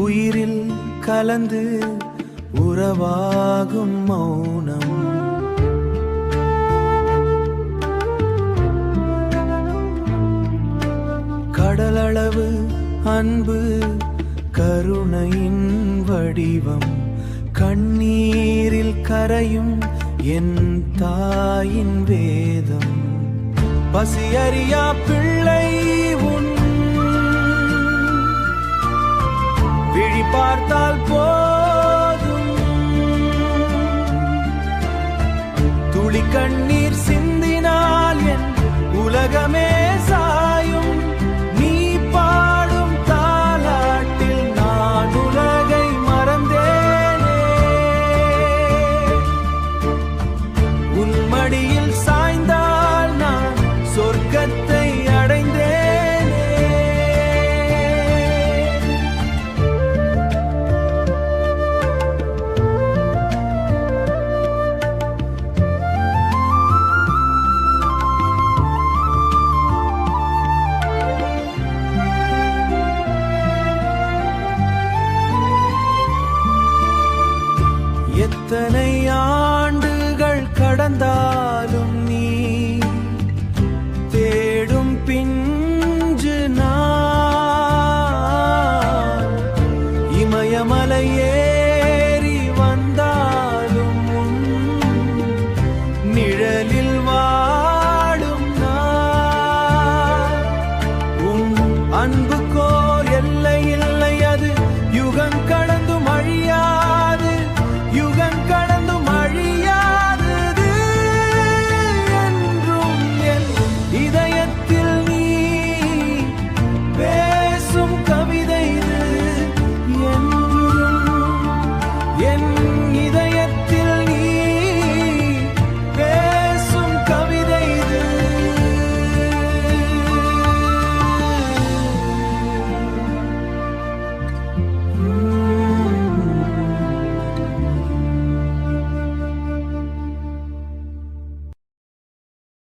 உயிரில் கலந்து உறவாகும் மௌனம். கடலளவு அன்பு கருணையின் வடிவம். கண்ணீரில் கரையும் என் தாயின் வேதம். பசியறியா பிள்ளை உன் விழி பார்த்தால் போதும். துளி கண்ணீர் சிந்தினால் என் உலகமே சாயும். நீ பாடும் தாலாட்டில் நான் உலகை மறந்தேனே. உன் மடியில் சாய்ந்தால் நான் சொர்க்கத்தை அடைந்தேனே. எத்தனை ஆண்டுகள் கடந்தாலும் நீ தேடும் பிஞ்சு நான். இமயமலை ஏறி வந்தாலும் உன் நிழலில் வாடும் நான். உன் அன்பு